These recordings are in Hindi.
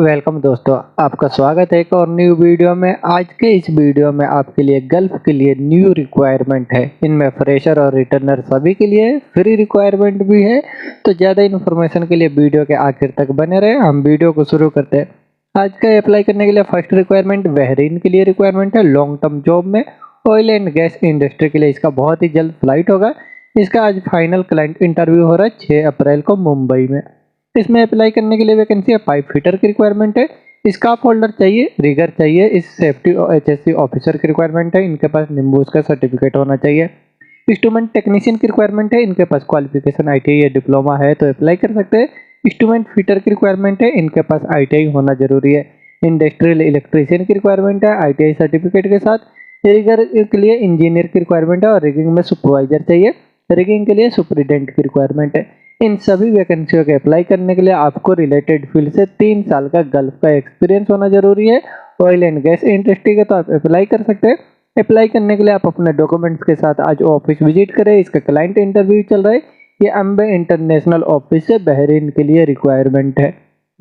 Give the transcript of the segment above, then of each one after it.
वेलकम दोस्तों, आपका स्वागत है एक और न्यू वीडियो में। आज के इस वीडियो में आपके लिए गल्फ के लिए न्यू रिक्वायरमेंट है। इनमें फ्रेशर और रिटर्नर सभी के लिए फ्री रिक्वायरमेंट भी है। तो ज़्यादा इन्फॉर्मेशन के लिए वीडियो के आखिर तक बने रहे। हम वीडियो को शुरू करते हैं। आज का अप्लाई करने के लिए फर्स्ट रिक्वायरमेंट बहरीन के लिए रिक्वायरमेंट है। लॉन्ग टर्म जॉब में ऑयल एंड गैस इंडस्ट्री के लिए इसका बहुत ही जल्द फ्लाइट होगा। इसका आज फाइनल क्लाइंट इंटरव्यू हो रहा है 6 अप्रैल को मुंबई में। इसमें अप्लाई करने के लिए वैकेंसी है पाइप फिटर की रिक्वायरमेंट है। स्काफ होल्डर चाहिए, रिगर चाहिए, इस सेफ्टी और एचएससी ऑफिसर की रिक्वायरमेंट है। इनके पास निम्बूस का सर्टिफिकेट होना चाहिए। इंस्ट्रूमेंट टेक्नीशियन की रिक्वायरमेंट है। इनके पास क्वालिफिकेशन आईटीआई या डिप्लोमा है तो अप्लाई कर सकते हैं। इंस्ट्रूमेंट फिटर की रिक्वायरमेंट है। इनके पास आईटीआई होना जरूरी है। इंडस्ट्रियल इलेक्ट्रीशियन की रिक्वायरमेंट है आईटीआई सर्टिफिकेट के साथ। रिगर के लिए इंजीनियर की रिक्वायरमेंट है और रिगिंग में सुपरवाइजर चाहिए। रिगिंग के लिए सुपरिटेंडेंट की रिक्वायरमेंट है। इन सभी वैकेंसियों के अप्लाई करने के लिए आपको रिलेटेड फील्ड से 3 साल का गल्फ का एक्सपीरियंस होना जरूरी है। ऑयल एंड गैस इंडस्ट्री के तो आप अप्लाई कर सकते हैं। अप्लाई करने के लिए आप अपने डॉक्यूमेंट्स के साथ आज ऑफिस विजिट करें। इसका क्लाइंट इंटरव्यू चल रहा है। ये अम्बे इंटरनेशनल ऑफिस से बहरीन के लिए रिक्वायरमेंट है।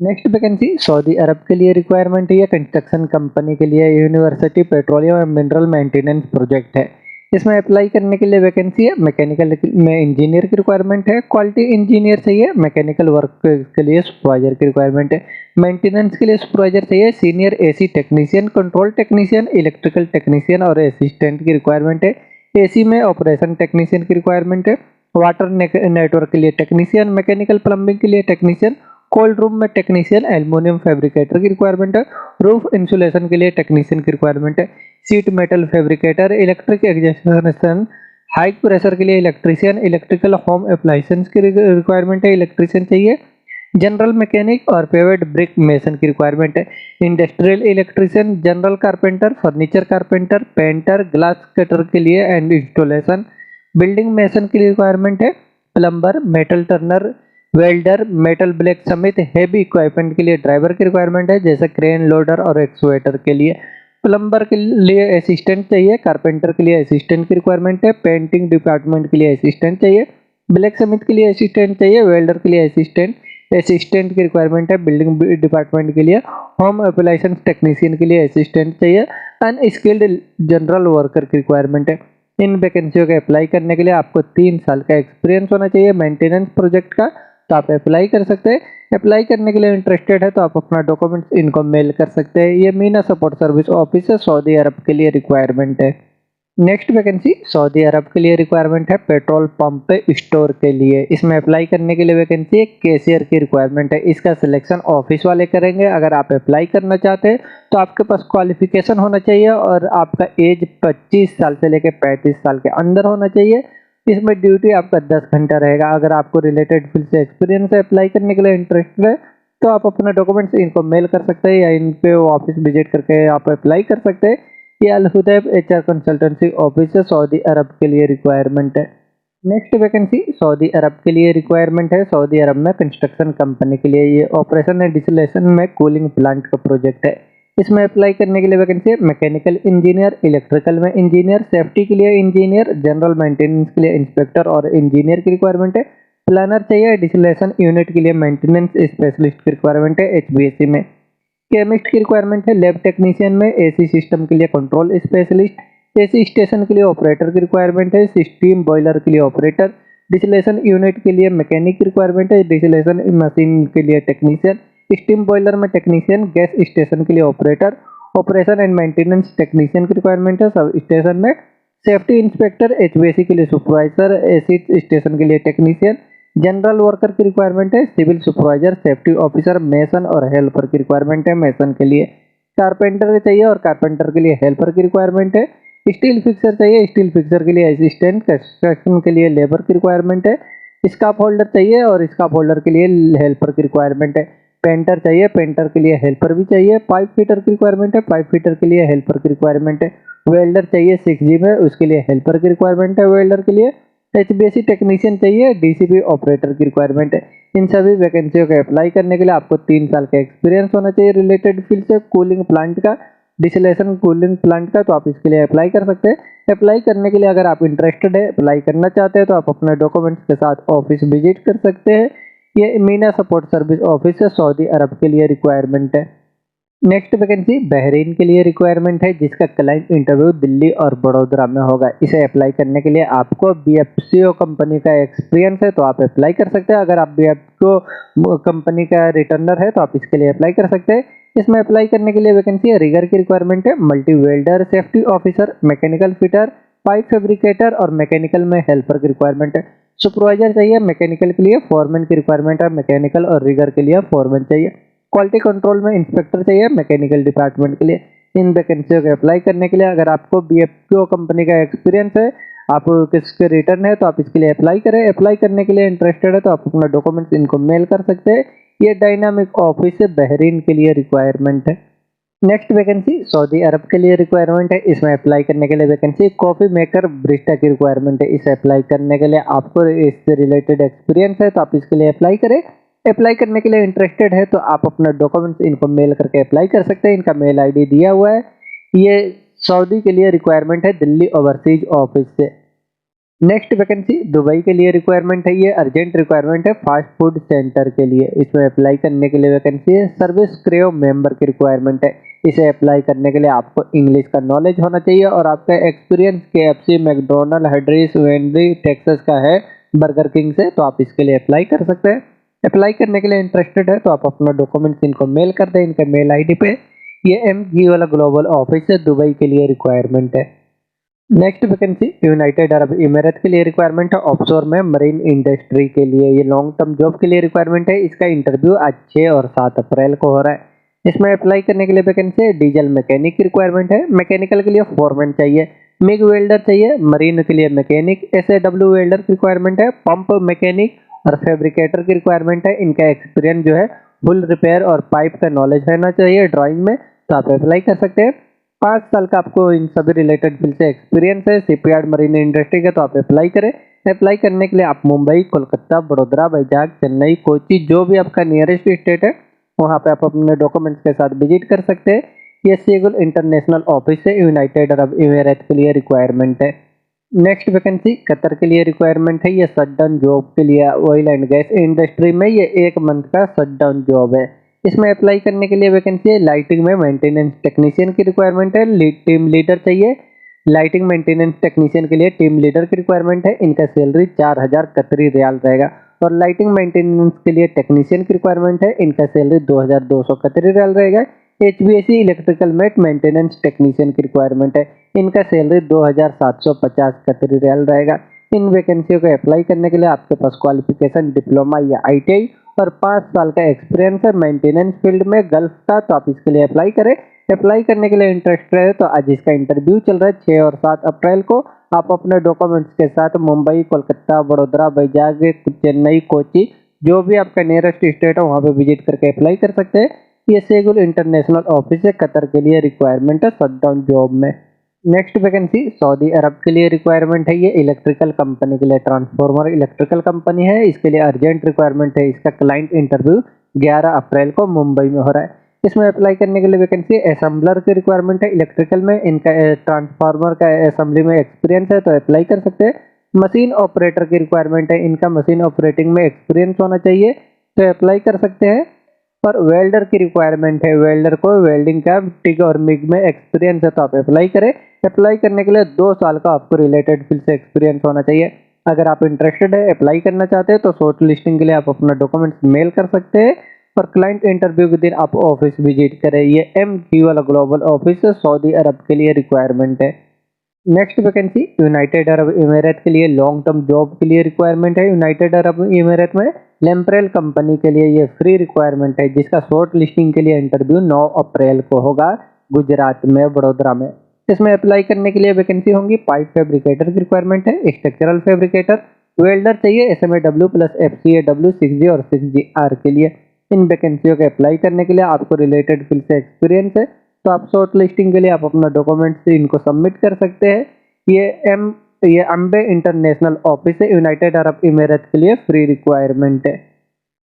नेक्स्ट वैकेंसी सऊदी अरब के लिए रिक्वायरमेंट है। कंस्ट्रक्शन कंपनी के लिए university petroleum and mineral maintenance project है। इसमें अप्लाई करने के लिए वैकेंसी है। मैकेनिकल में इंजीनियर की रिक्वायरमेंट है। क्वालिटी इंजीनियर चाहिए। मैकेनिकल वर्क के लिए सुपरवाइजर की रिक्वायरमेंट है। मेंटेनेंस के लिए सुपरवाइजर चाहिए। Senior AC technician, control technician, electrical technician और असिस्टेंट की रिक्वायरमेंट है। एसी में ऑपरेशन टेक्नीशियन की रिक्वायरमेंट है। वाटर नेटवर्क के लिए टेक्नीशियन, मैकेनिकल प्लम्बिंग के लिए टेक्नीशियन, कोल्ड रूम में टेक्नीशियन, एल्युमिनियम फैब्रिकेटर की रिक्वायरमेंट है। रूफ इंसुलेशन के लिए टेक्नीशियन की रिक्वायरमेंट है। Sheet metal fabricator, electric exhaustion, high pressure के लिए इलेक्ट्रीशियन, इलेक्ट्रिकल होम अप्लायंसेस की रिक्वायरमेंट है, इलेक्ट्रीशियन चाहिए। जनरल मैकेनिक और पेवर्ड ब्रिक मेसन की रिक्वायरमेंट है। Industrial electrician, general carpenter, furniture carpenter, painter, glass cutter के लिए एंड इंस्टॉलेशन, बिल्डिंग मेसन की रिक्वायरमेंट है। Plumber, metal Turner, welder, metal black समेत हेवी इक्विपमेंट के लिए ड्राइवर की रिक्वायरमेंट है जैसे क्रेन, लोडर और एक्सुएटर के लिए। प्लम्बर के लिए असिस्टेंट चाहिए। कारपेंटर के लिए असिस्टेंट की रिक्वायरमेंट है। पेंटिंग डिपार्टमेंट के लिए असिस्टेंट चाहिए। ब्लैक समित के लिए असिस्टेंट चाहिए। वेल्डर के लिए असिस्टेंट की रिक्वायरमेंट है। बिल्डिंग डिपार्टमेंट के लिए होम अप्लायंस टेक्नीशियन के लिए असिस्टेंट चाहिए। अनस्किल्ड जनरल वर्कर की रिक्वायरमेंट है। इन वैकेंसियों के अप्लाई करने के लिए आपको 3 साल का एक्सपीरियंस होना चाहिए मेंटेनेंस प्रोजेक्ट का, तो आप अप्लाई कर सकते हैं। अप्लाई करने के लिए इंटरेस्टेड है तो आप अपना डॉक्यूमेंट्स इनको मेल कर सकते हैं। ये मीना सपोर्ट सर्विस ऑफिस है, सऊदी अरब के लिए रिक्वायरमेंट है। नेक्स्ट वैकेंसी सऊदी अरब के लिए रिक्वायरमेंट है पेट्रोल पंप पे स्टोर के लिए। इसमें अप्लाई करने के लिए वैकेंसी एक कैशियर की रिक्वायरमेंट है। इसका सिलेक्शन ऑफिस वाले करेंगे। अगर आप अप्लाई करना चाहते हैं तो आपके पास क्वालिफिकेशन होना चाहिए और आपका एज 25 साल से लेकर 35 साल के अंदर होना चाहिए। इसमें ड्यूटी आपका 10 घंटा रहेगा। अगर आपको रिलेटेड फील्ड से एक्सपीरियंस है, अप्लाई करने के लिए इंटरेस्टेड है तो आप अपना डॉक्यूमेंट्स इनको मेल कर सकते हैं या इन पे ऑफिस विजिट करके आप अप्लाई कर सकते हैं। ये अल हुदैब एचआर कंसल्टेंसी ऑफिस है, सऊदी अरब के लिए रिक्वायरमेंट है। नेक्स्ट वैकेंसी सऊदी अरब के लिए रिक्वायरमेंट है। सऊदी अरब में कंस्ट्रक्शन कंपनी के लिए ये ऑपरेशन एंड डिसलेशन में कूलिंग प्लांट का प्रोजेक्ट है। इसमें अप्लाई करने के लिए वैकेंसी है मैकेनिकल इंजीनियर, इलेक्ट्रिकल में इंजीनियर, सेफ्टी के लिए इंजीनियर, जनरल मेंटेनेंस के लिए इंस्पेक्टर और इंजीनियर की रिक्वायरमेंट है। प्लानर चाहिए। डिसलेशन यूनिट के लिए मेंटेनेंस स्पेशलिस्ट की रिक्वायरमेंट है एचबीएससी में। केमिस्ट की रिक्वायरमेंट है लैब टेक्नीशियन में। एसी सिस्टम के लिए कंट्रोल स्पेशलिस्ट, एसी स्टेशन के लिए ऑपरेटर की रिक्वायरमेंट है। स्टीम बॉयलर के लिए ऑपरेटर, डिसलेशन यूनिट के लिए मैकेनिक की रिक्वायरमेंट है। डिसलेशन मशीन के लिए टेक्नीशियन, स्टीम बॉयलर में टेक्नीशियन, गैस स्टेशन के लिए operator, operation and maintenance technician की रिक्वायरमेंट है सब स्टेशन में। सेफ्टी इंस्पेक्टर एचवीएसी के लिए सुपरवाइजर, एसी स्टेशन के लिए टेक्नीशियन, जनरल वर्कर की रिक्वायरमेंट है। Civil supervisor, safety officer, mason और हेल्पर की रिक्वायरमेंट है मेसन के लिए। कारपेंटर चाहिए और कारपेंटर के लिए हेल्पर की रिक्वायरमेंट है। स्टील फिक्सर चाहिए। स्टील फिक्सर के लिए असिस्टेंट, कंस्ट्रक्शन के लिए लेबर की रिक्वायरमेंट है। स्काफ होल्डर चाहिए और स्काफ होल्डर के लिए हेल्पर की रिक्वायरमेंट है। पेंटर चाहिए, पेंटर के लिए हेल्पर भी चाहिए। पाइप फिटर की रिक्वायरमेंट है, पाइप फिटर के लिए हेल्पर की रिक्वायरमेंट है। वेल्डर चाहिए 6G में, उसके लिए हेल्पर की रिक्वायरमेंट है वेल्डर के लिए। एचबीएससी टेक्नीशियन चाहिए, डीसीबी ऑपरेटर की रिक्वायरमेंट है। इन सभी वैकेंसियों का अप्लाई करने के लिए आपको 3 साल का एक्सपीरियंस होना चाहिए रिलेटेड फील्ड से कूलिंग प्लांट का, डिसलेशन कूलिंग प्लांट का, तो आप इसके लिए अप्लाई कर सकते हैं। अप्लाई करने के लिए अगर आप इंटरेस्टेड है, अप्लाई करना चाहते हैं तो आप अपने डॉक्यूमेंट्स के साथ ऑफिस विजिट कर सकते हैं ये मीना सपोर्ट सर्विस ऑफिस है, सऊदी अरब के लिए रिक्वायरमेंट है। नेक्स्ट वैकेंसी बहरीन के लिए रिक्वायरमेंट है, जिसका क्लाइंट इंटरव्यू दिल्ली और बड़ोदरा में होगा। इसे अप्लाई करने के लिए आपको बीएफसीओ कंपनी का एक्सपीरियंस है तो आप अप्लाई कर सकते हैं। अगर आप बीएफसीओ कंपनी का रिटर्नर है तो आप इसके लिए अप्लाई कर सकते हैं। इसमें अप्लाई करने के लिए वैकेंसी है, रिगर की रिक्वायरमेंट है, multi welder, safety officer, mechanical fitter, pipe fabricator और मैकेनिकल में हेल्पर की रिक्वायरमेंट है। सुपरवाइजर चाहिए मैकेनिकल के लिए, फोरमैन की रिक्वायरमेंट है, मैकेनिकल और रिगर के लिए फोरमैन चाहिए। क्वालिटी कंट्रोल में इंस्पेक्टर चाहिए मैकेनिकल डिपार्टमेंट के लिए। इन वैकेंसियों के अप्लाई करने के लिए अगर आपको बीएफसीओ कंपनी का एक्सपीरियंस है, आप किसके रिटर्न है तो आप इसके लिए अप्लाई करें। अप्लाई करने के लिए इंटरेस्टेड है तो आप अपना डॉक्यूमेंट्स इनको मेल कर सकते हैं। ये डायनामिक ऑफिस है, बहरीन के लिए रिक्वायरमेंट है। नेक्स्ट वैकेंसी सऊदी अरब के लिए रिक्वायरमेंट है। इसमें अप्लाई करने के लिए वैकेंसी कॉफी मेकर ब्रिस्टा की रिक्वायरमेंट है। इसे अप्लाई करने के लिए आपको इससे रिलेटेड एक्सपीरियंस है तो आप इसके लिए अप्लाई करें। अप्लाई करने के लिए इंटरेस्टेड है तो आप अपना डॉक्यूमेंट्स इनको मेल करके अप्लाई कर सकते हैं। इनका मेल आईडी दिया हुआ है। ये सऊदी के लिए रिक्वायरमेंट है, दिल्ली ओवरसीज ऑफिस से। नेक्स्ट वैकेंसी दुबई के लिए रिक्वायरमेंट है। ये अर्जेंट रिक्वायरमेंट है फास्ट फूड सेंटर के लिए। इसमें अप्लाई करने के लिए वैकेंसी है, सर्विस क्रेव मेंबर की रिक्वायरमेंट है। इसे अप्लाई करने के लिए आपको इंग्लिश का नॉलेज होना चाहिए और आपका एक्सपीरियंस केएफसी, मैकडोनल्ड, हडरीस, वेंडी, टेक्सास का है, बर्गर किंग से, तो आप इसके लिए अप्लाई कर सकते हैं। अप्लाई करने के लिए इंटरेस्टेड है तो आप अपना डॉक्यूमेंट्स इनको मेल कर दें इनके मेल आईडी पे। ये एमजी वाला ग्लोबल ऑफिस है, दुबई के लिए रिक्वायरमेंट है। Next vacancy United Arab emirate के लिए रिक्वायरमेंट है, ऑफशोर में मरीन इंडस्ट्री के लिए। ये लॉन्ग टर्म जॉब के लिए रिक्वायरमेंट है। इसका इंटरव्यू आज 6 और 7 अप्रैल को हो रहा है। इसमें अप्लाई करने के लिए वैकेंसी है, डीजल मैकेनिक की रिक्वायरमेंट है, मैकेनिकल के लिए फोरमैन चाहिए, मिग वेल्डर चाहिए, मरीन के लिए मैकेनिक, एसएडब्ल्यू वेल्डर की रिक्वायरमेंट है, पंप मैकेनिक और फैब्रिकेटर की रिक्वायरमेंट है। इनका एक्सपीरियंस जो है फुल रिपेयर और पाइप का नॉलेज रहना चाहिए ड्राइंग में, तो आप अप्लाई कर सकते हैं। 5 साल का आपको इन सभी रिलेटेड फील्ड से एक्सपीरियंस है, शिपयार्ड मरीन इंडस्ट्री का, तो आप अप्लाई करें। अप्लाई करने के लिए आप मुंबई, कोलकाता, बड़ोदरा, वैजाग, चेन्नई, कोची, जो भी आपका नियरेस्ट स्टेट है वहाँ पे आप अपने डॉक्यूमेंट्स के साथ विजिट कर सकते हैं। ये सीगुल इंटरनेशनल ऑफिस से यूनाइटेड अरब इमिरेट के लिए रिक्वायरमेंट है। नेक्स्ट वैकेंसी कतर के लिए रिक्वायरमेंट है। ये शटडाउन जॉब के लिए, ऑयल एंड गैस इंडस्ट्री में ये 1 मंथ का शटडाउन जॉब है। इसमें अप्लाई करने के लिए वैकेंसी है, लाइटिंग में मेंटेनेंस टेक्नीशियन की रिक्वायरमेंट है, टीम लीडर चाहिए। लाइटिंग मेंटेनेंस टेक्नीशियन के लिए टीम लीडर की रिक्वायरमेंट है। इनका सैलरी 4000 कतरी रियाल रहेगा। और लाइटिंग मेंटेनेंस के लिए टेक्नीशियन की रिक्वायरमेंट है। इनका सैलरी 2200 कतरी रियाल रहेगा। एचवीएसी इलेक्ट्रिकल मेट मेंटेनेंस टेक्नीशियन की रिक्वायरमेंट है। इनका सैलरी 2750 कतरी रियाल रहेगा। इन वैकेंसियों को अप्लाई करने के लिए आपके पास क्वालिफिकेशन डिप्लोमा या आईटीआई और 5 साल का एक्सपीरियंस है मेंटेनेंस फील्ड में गल्फ का, तो आप इसके लिए अप्लाई करें। अप्लाई करने के लिए इंटरेस्टेड है तो आज इसका इंटरव्यू चल रहा है 6 और 7 अप्रैल को। आप अपने डॉक्यूमेंट्स के साथ मुंबई, कोलकाता, बड़ोदरा, वैजाग, चेन्नई, कोची, जो भी आपका नियरेस्ट स्टेट है वहाँ पे विजिट करके अप्लाई कर सकते हैं। ये सेगुल इंटरनेशनल ऑफिस है, कतर के लिए रिक्वायरमेंट है शटडाउन जॉब में। नेक्स्ट वैकेंसी सऊदी अरब के लिए रिक्वायरमेंट है। ये इलेक्ट्रिकल कंपनी के लिए, ट्रांसफॉर्मर इलेक्ट्रिकल कंपनी है, इसके लिए अर्जेंट रिक्वायरमेंट है। इसका क्लाइंट इंटरव्यू 11 अप्रैल को मुंबई में हो रहा है। इसमें अप्लाई करने के लिए वैकेंसी असेंबलर की रिक्वायरमेंट है इलेक्ट्रिकल में। इनका ट्रांसफार्मर का असेंबली में एक्सपीरियंस है तो अप्लाई कर सकते हैं। मशीन ऑपरेटर की रिक्वायरमेंट है। इनका मशीन ऑपरेटिंग में एक्सपीरियंस होना चाहिए तो अप्लाई कर सकते हैं। पर वेल्डर की रिक्वायरमेंट है, वेल्डर को वेल्डिंग का टिग और मिग में एक्सपीरियंस है तो आप अप्लाई करें। अप्लाई करने के लिए 2 साल का आपको रिलेटेड फील्ड से एक्सपीरियंस होना चाहिए। अगर आप इंटरेस्टेड है, अप्लाई करना चाहते हैं तो शॉर्ट लिस्टिंग के लिए आप अपना डॉक्यूमेंट्स मेल कर सकते हैं और क्लाइंट इंटरव्यू के दिन आप ऑफिस विजिट करें। ये एमजी वाला ग्लोबल ऑफिस है, सऊदी अरब के लिए रिक्वायरमेंट है। Next vacancy United Arab emirate के लिए लॉन्ग टर्म जॉब के लिए रिक्वायरमेंट है। यूनाइटेड अरब इमिरेट में लेम्प्रेल कंपनी के लिए ये फ्री रिक्वायरमेंट है, जिसका शॉर्ट लिस्टिंग के लिए इंटरव्यू 9 अप्रैल को होगा गुजरात में, वडोदरा में। इसमें अप्लाई करने के लिए वैकेंसी होंगी, पाइप फैब्रिकेटर की रिक्वायरमेंट है, स्ट्रक्चरल फैब्रिकेटर, वेल्डर चाहिए, SMAW प्लस FCAW 6G और 6GR के लिए। इन वैकेंसियों के अप्लाई करने के लिए आपको रिलेटेड फील्ड से एक्सपीरियंस है तो आप शॉर्ट लिस्टिंग के लिए आप अपना डॉक्यूमेंट से इनको सबमिट कर सकते हैं। ये अम्बे इंटरनेशनल ऑफिस है, यूनाइटेड अरब इमिरेट के लिए फ्री रिक्वायरमेंट है।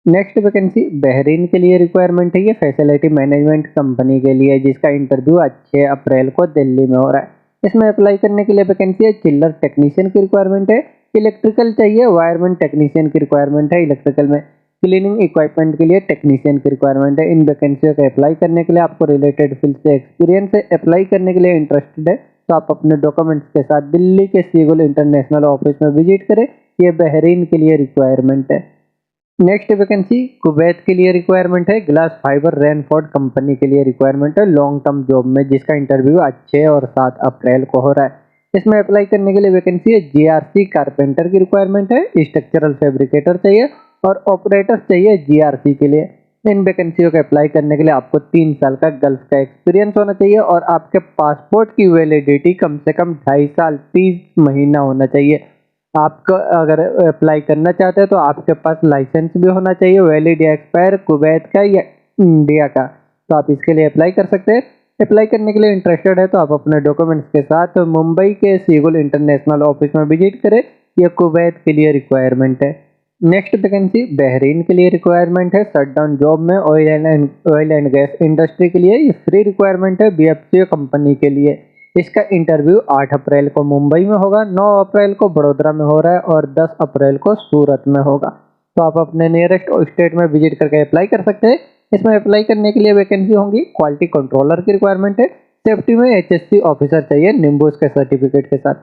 नेक्स्ट वैकेंसी बहरीन के लिए रिक्वायरमेंट है। ये फैसिलिटी मैनेजमेंट कंपनी के लिए, जिसका इंटरव्यू आज 6 अप्रैल को दिल्ली में हो रहा है। इसमें अप्लाई करने के लिए वैकेंसी है, चिल्लर टेक्नीशियन की रिक्वायरमेंट है, इलेक्ट्रिकल चाहिए, वायरमैन टेक्नीशियन की रिक्वायरमेंट है इलेक्ट्रिकल में। क्लीनिंग इक्विपमेंट के लिए टेक्नीशियन की रिक्वायरमेंट है। इन वैकेंसियों को अप्लाई करने के लिए आपको रिलेटेड फील्ड से एक्सपीरियंस है। अप्लाई करने के लिए इंटरेस्टेड है तो आप अपने डॉक्यूमेंट्स के साथ दिल्ली के सीगुल इंटरनेशनल ऑफिस में विजिट करें। ये बहरीन के लिए रिक्वायरमेंट है। नेक्स्ट वैकेंसी कुवैत के लिए रिक्वायरमेंट है। ग्लास फाइबर रेनफोर्ड कंपनी के लिए रिक्वायरमेंट है लॉन्ग टर्म जॉब में, जिसका इंटरव्यू आज 6 और 7 अप्रैल को हो रहा है। इसमें अप्लाई करने के लिए वैकेंसी है। जीआरसी कारपेंटर की रिक्वायरमेंट है, स्ट्रक्चरल फैब्रिकेटर चाहिए और ऑपरेटर चाहिए जीआरसी के लिए। इन वैकेंसियों को अप्लाई करने के लिए आपको 3 साल का गल्फ का एक्सपीरियंस होना चाहिए और आपके पासपोर्ट की वैलिडिटी कम से कम 2.5 साल 30 महीना होना चाहिए। आपको अगर अप्लाई करना चाहते हैं तो आपके पास लाइसेंस भी होना चाहिए, वैलिड या एक्सपायर, कुवैत का या इंडिया का, तो आप इसके लिए अप्लाई कर सकते हैं। अप्लाई करने के लिए इंटरेस्टेड है तो आप अपने डॉक्यूमेंट्स के साथ मुंबई के सीगुल इंटरनेशनल ऑफिस में विजिट करें। यह कुवैत के लिए रिक्वायरमेंट है। नेक्स्ट वैकेंसी बहरीन के लिए रिक्वायरमेंट है। शटडाउन जॉब में ऑयल एंड गैस इंडस्ट्री के लिए ये फ्री रिक्वायरमेंट है बीएफसीओ कंपनी के लिए। इसका इंटरव्यू 8 अप्रैल को मुंबई में होगा, 9 अप्रैल को बड़ोदरा में हो रहा है और 10 अप्रैल को सूरत में होगा। तो आप अपने नियरेस्ट स्टेट में विजिट करके अप्लाई कर सकते हैं। इसमें अप्लाई करने के लिए वैकेंसी होंगी। क्वालिटी कंट्रोलर की रिक्वायरमेंट है। सेफ्टी में एचएससी ऑफिसर चाहिए निम्बूस के सर्टिफिकेट के साथ।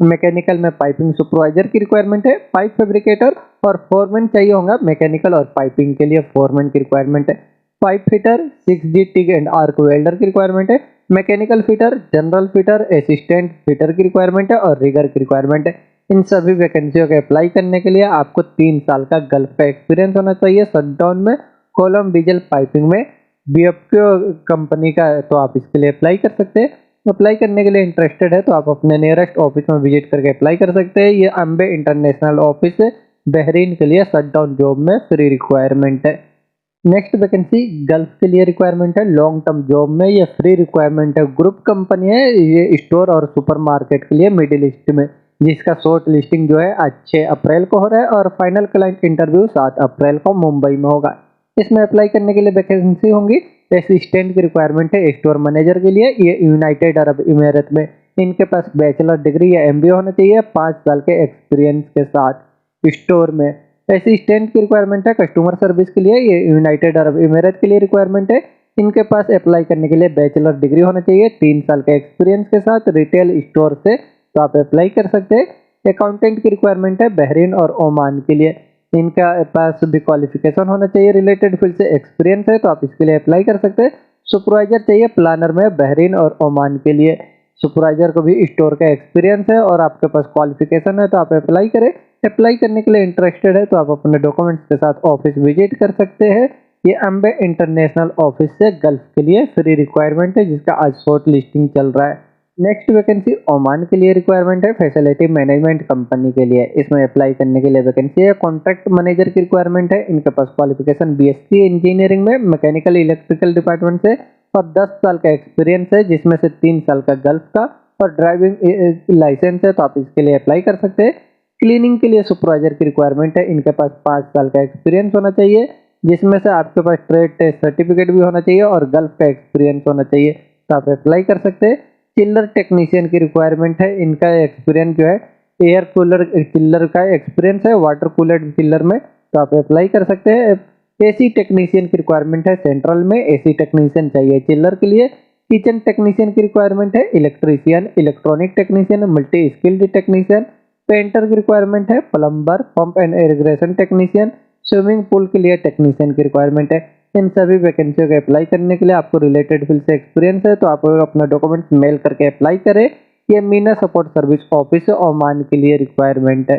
मैकेनिकल में पाइपिंग सुपरवाइजर की रिक्वायरमेंट है। पाइप फैब्रिकेटर और फोरमैन चाहिए होगा। मैकेनिकल और पाइपिंग के लिए फोरमैन की रिक्वायरमेंट है। Pipe fitter, 6G TIG and arc welder की रिक्वायरमेंट है। Mechanical fitter, general fitter, assistant fitter की रिक्वायरमेंट है और रिगर की रिक्वायरमेंट है। इन सभी वैकेंसियों के अप्लाई करने के लिए आपको 3 साल का गल्फ का एक्सपीरियंस होना चाहिए। शटडाउन में, कॉलम डीजल पाइपिंग में बीएफसीओ कंपनी का, तो आप इसके लिए अप्लाई कर सकते हैं। अप्लाई करने के लिए इंटरेस्टेड है तो आप अपने नियरेस्ट ऑफिस में विजिट करके अप्लाई कर सकते हैं। ये अम्बे इंटरनेशनल ऑफिस है बहरीन के लिए। शटडाउन जॉब में फ्री रिक्वायरमेंट है। नेक्स्ट वैकेंसी गल्फ के लिए रिक्वायरमेंट है लॉन्ग टर्म जॉब में। ये फ्री रिक्वायरमेंट है। ग्रुप कंपनी है ये, स्टोर और सुपरमार्केट के लिए मिडिल ईस्ट में, जिसका शॉर्ट लिस्टिंग जो है आज 6 अप्रैल को हो रहा है और फाइनल क्लाइंट इंटरव्यू 7 अप्रैल को मुंबई में होगा। इसमें अप्लाई करने के लिए वैकेंसी होंगी। असिस्टेंट की रिक्वायरमेंट है स्टोर मैनेजर के लिए। ये यूनाइटेड अरब इमारात में। इनके पास बैचलर डिग्री या एमबीए होना चाहिए 5 साल के एक्सपीरियंस के साथ स्टोर में। असिस्टेंट की रिक्वायरमेंट है कस्टमर सर्विस के लिए। ये यूनाइटेड अरब इमारात के लिए रिक्वायरमेंट है। इनके पास अप्लाई करने के लिए बैचलर डिग्री होना चाहिए 3 साल के एक्सपीरियंस के साथ रिटेल स्टोर से, तो आप अप्लाई कर सकते हैं। अकाउंटेंट की रिक्वायरमेंट है बहरीन और ओमान के लिए। इनका पास भी क्वालिफिकेशन होना चाहिए, रिलेटेड फील्ड से एक्सपीरियंस है, तो आप इसके लिए अप्लाई कर सकते हैं। सुपरवाइजर चाहिए प्लानर में बहरीन और ओमान के लिए। सुपरवाइजर को भी स्टोर का एक्सपीरियंस है और आपके पास क्वालिफिकेशन है, तो आप अप्लाई करें। अप्लाई करने के लिए इंटरेस्टेड है तो आप अपने डॉक्यूमेंट्स के साथ ऑफिस विजिट कर सकते हैं। ये अम्बे इंटरनेशनल ऑफिस से गल्फ के लिए फ्री रिक्वायरमेंट है, जिसका आज शॉर्ट लिस्टिंग चल रहा है। नेक्स्ट वैकेंसी ओमान के लिए रिक्वायरमेंट है फैसिलिटी मैनेजमेंट कंपनी के लिए। इसमें अप्लाई करने के लिए वैकेंसी है। कॉन्ट्रैक्ट मैनेजर की रिक्वायरमेंट है। इनके पास क्वालिफिकेशन बीएससी इंजीनियरिंग में मैकेनिकल इलेक्ट्रिकल डिपार्टमेंट से और 10 साल का एक्सपीरियंस है, जिसमें से 3 साल का गल्फ का और ड्राइविंग लाइसेंस है, तो आप इसके लिए अप्लाई कर सकते हैं। क्लीनिंग के लिए सुपरवाइजर की रिक्वायरमेंट है। इनके पास 5 साल का एक्सपीरियंस होना चाहिए, जिसमें से आपके पास ट्रेड टेस्ट सर्टिफिकेट भी होना चाहिए और गल्फ का एक्सपीरियंस होना चाहिए, तो आप अप्लाई कर सकते हैं। चिल्लर टेक्नीशियन की रिक्वायरमेंट है। इनका एक्सपीरियंस जो है एयर कूलर चिल्लर का एक्सपीरियंस है वाटर कूलर चिल्लर में, तो आप अप्लाई कर सकते हैं। एसी टेक्नीशियन की रिक्वायरमेंट है। सेंट्रल में एसी टेक्नीशियन चाहिए चिल्लर के लिए। किचन टेक्नीशियन की रिक्वायरमेंट है। Electrician, electronic technician, multi skilled technician. Painter की रिक्वायरमेंट है। Plumber, pump and irrigation technician. Swimming pool के लिए टेक्नीशियन की रिक्वायरमेंट है। इन सभी वैकेंसियों को अप्लाई करने के लिए आपको रिलेटेड फील्ड से एक्सपीरियंस है, तो आप अपना डॉक्यूमेंट्स मेल करके अप्लाई करें। ये Meena support service office Oman के लिए रिक्वायरमेंट है।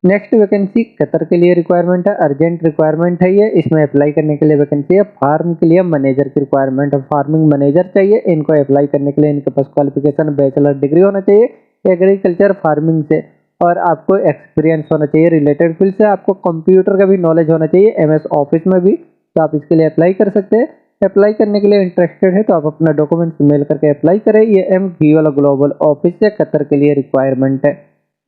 नेक्स्ट वैकेंसी कतर के लिए रिक्वायरमेंट है। अर्जेंट रिक्वायरमेंट है ये। इसमें अप्लाई करने के लिए वैकेंसी है। फार्म के लिए मैनेजर की रिक्वायरमेंट है। फार्मिंग मैनेजर चाहिए। इनको अप्लाई करने के लिए इनके पास क्वालिफिकेशन बैचलर डिग्री होना चाहिए एग्रीकल्चर फार्मिंग से और आपको एक्सपीरियंस होना चाहिए रिलेटेड फील्ड से। आपको कंप्यूटर का भी नॉलेज होना चाहिए एमएस ऑफिस में भी, तो आप इसके लिए अप्लाई कर सकते हैं। अप्लाई करने के लिए इंटरेस्टेड है तो आप अपना डॉक्यूमेंट्स मेल करके अप्लाई करें। ये एम गियोला ग्लोबल ऑफिस से कतर के लिए रिक्वायरमेंट है।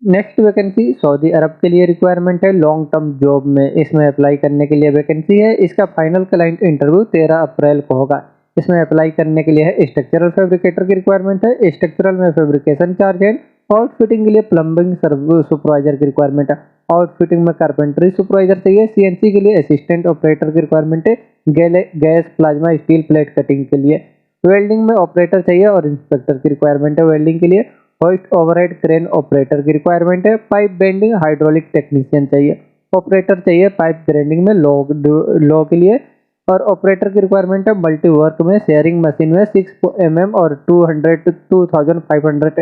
नेक्स्ट वैकेंसी सऊदी अरब के लिए रिक्वायरमेंट है लॉन्ग टर्म जॉब में। इसमें अप्लाई करने के लिए वैकेंसी है। इसका फाइनल क्लाइंट इंटरव्यू 13 अप्रैल को होगा। इसमें अप्लाई करने के लिए है स्ट्रक्चरल फैब्रिकेटर की रिक्वायरमेंट है। स्ट्रक्चरल में फैब्रिकेशन चार्ज है। आउटफिटिंग के लिए प्लम्बिंग सुपरवाइजर की रिक्वायरमेंट है। आउटफिटिंग में कारपेंटरी सुपरवाइजर चाहिए। सीएनसी के लिए असिस्टेंट ऑपरेटर की रिक्वायरमेंट है। Gas plasma steel plate cutting के लिए। वेल्डिंग में ऑपरेटर चाहिए और इंस्पेक्टर की रिक्वायरमेंट है वेल्डिंग के लिए। होइस्ट ओवरहेड क्रेन ऑपरेटर की रिक्वायरमेंट है। पाइप बेंडिंग हाइड्रोलिक टेक्नीशियन चाहिए। ऑपरेटर चाहिए पाइप ग्राइंडिंग में लो के लिए। और ऑपरेटर की रिक्वायरमेंट है मल्टी वर्क में शेयरिंग मशीन में 6 mm और 2500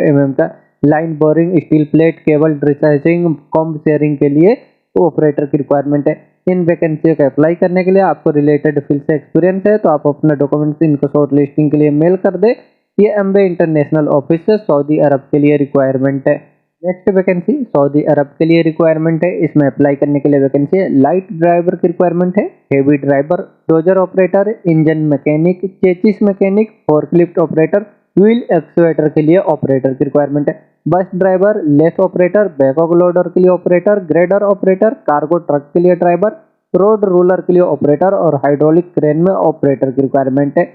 mm का line boring steel plate cable resizing comb sharing के लिए ऑपरेटर की रिक्वायरमेंट है। इन वैकेंसी को अप्लाई करने के लिए आपको रिलेटेड फील्ड से एक्सपीरियंस है तो आप अपना डॉक्यूमेंट्स इनको शॉर्ट लिस्टिंग के लिए मेल कर दे। ये एमबे इंटरनेशनल ऑफिस से सऊदी अरब के लिए रिक्वायरमेंट है। नेक्स्ट वैकेंसी सऊदी अरब के लिए रिक्वायरमेंट है। इसमें अप्लाई करने के लिए वैकेंसी है। लाइट ड्राइवर की रिक्वायरमेंट है। Heavy driver, dozer operator, engine mechanic, chassis mechanic, forklift operator, wheel actuator के लिए ऑपरेटर की रिक्वायरमेंट है। Bus driver, lathe operator, backhoe loader के लिए operator, grader operator, cargo truck के लिए ड्राइवर, रोड रोलर के लिए ऑपरेटर और हाइड्रोलिक क्रेन में ऑपरेटर की रिक्वायरमेंट है।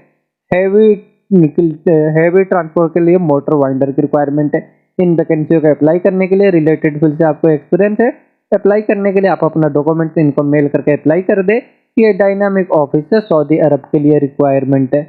हैवी हैवी ट्रांसपोर्ट के लिए मोटर वाइंडर की रिक्वायरमेंट है। इन वैकेंसियों को अप्लाई करने के लिए रिलेटेड फील्ड से आपको एक्सपीरियंस है। अप्लाई करने के लिए आप अपना डॉक्यूमेंट्स इनको मेल करके अप्लाई कर दे। ये डायनामिक ऑफिस है सऊदी अरब के लिए रिक्वायरमेंट है।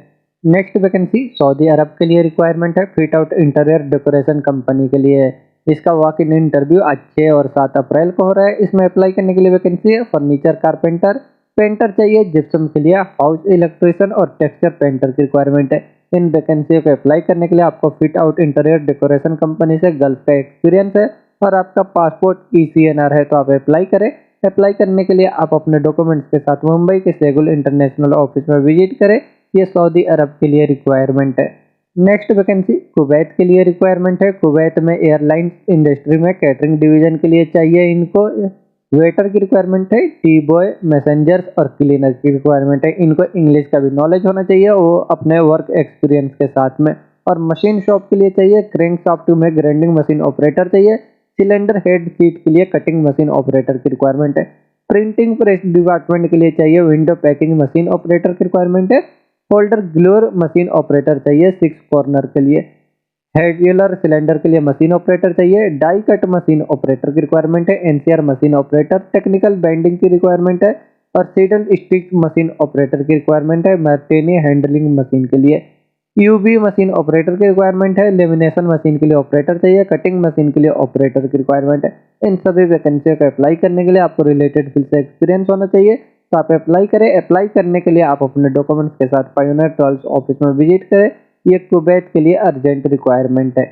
नेक्स्ट वैकेंसी सऊदी अरब के लिए रिक्वायरमेंट है। Fit out interior decoration company के लिए है। इसका वॉक इन इंटरव्यू आज 6 और 7 अप्रैल को हो रहा है। इसमें अप्लाई करने के लिए वैकेंसी है। फर्नीचर कारपेंटर, पेंटर चाहिए जिप्सम के लिए, हाउस इलेक्ट्रिशियन और टेक्सचर पेंटर की रिक्वायरमेंट है। इन वैकेंसियों को अप्लाई करने के लिए आपको fit out interior decoration company से गल्फ का एक्सपीरियंस है और आपका पासपोर्ट ECNR है तो आप अप्लाई करें। अप्लाई करने के लिए आप अपने डॉक्यूमेंट्स के साथ मुंबई के सेगुल इंटरनेशनल ऑफिस में विजिट करें। ये सऊदी अरब के लिए रिक्वायरमेंट है। नेक्स्ट वैकेंसी कुवैत के लिए रिक्वायरमेंट है। कुवैत में एयरलाइंस इंडस्ट्री में कैटरिंग डिवीजन के लिए चाहिए इनको। वेटर की रिक्वायरमेंट है। टी बॉय, मैसेंजर्स और क्लीनर की रिक्वायरमेंट है। इनको इंग्लिश का भी नॉलेज होना चाहिए वो अपने वर्क एक्सपीरियंस के साथ में। और मशीन शॉप के लिए चाहिए क्रैंक शाफ्ट में ग्राइंडिंग मशीन ऑपरेटर चाहिए। सिलेंडर हेड सीट के लिए कटिंग मशीन ऑपरेटर की रिक्वायरमेंट है। प्रिंटिंग प्रेस डिपार्टमेंट के लिए चाहिए विंडो पैकिंग मशीन ऑपरेटर की रिक्वायरमेंट है। होल्डर ग्लोर मशीन ऑपरेटर चाहिए 6 कॉर्नर के लिए। हेड्यूलर सिलेंडर के लिए मशीन ऑपरेटर चाहिए। डाई कट मशीन ऑपरेटर की रिक्वायरमेंट है। NCR machine operator, technical banding की रिक्वायरमेंट है। और सीडल स्टिक मशीन ऑपरेटर की रिक्वायरमेंट है मार्टिनी हैंडलिंग मशीन के लिए। यूवी मशीन ऑपरेटर की रिक्वायरमेंट है। लेमिनेशन मशीन के लिए ऑपरेटर चाहिए। कटिंग मशीन के लिए ऑपरेटर की रिक्वायरमेंट है। इन सभी वैकेंसियों को अप्लाई करने के लिए आपको रिलेटेड फील्ड से एक्सपीरियंस होना चाहिए तो आप अप्लाई करें। अप्लाई करने के लिए आप अपने डॉक्यूमेंट्स के साथ पायोनियर ट्रॉल्स ऑफिस में विजिट करें। ये कुवैत के लिए अर्जेंट रिक्वायरमेंट है।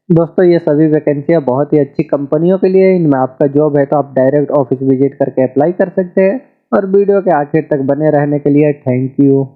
दोस्तों ये सभी वैकेंसियाँ बहुत ही अच्छी कंपनियों के लिए है, इनमें आपका जॉब है तो आप डायरेक्ट ऑफिस विजिट करके अप्लाई कर सकते हैं। और वीडियो के आखिर तक बने रहने के लिए थैंक यू।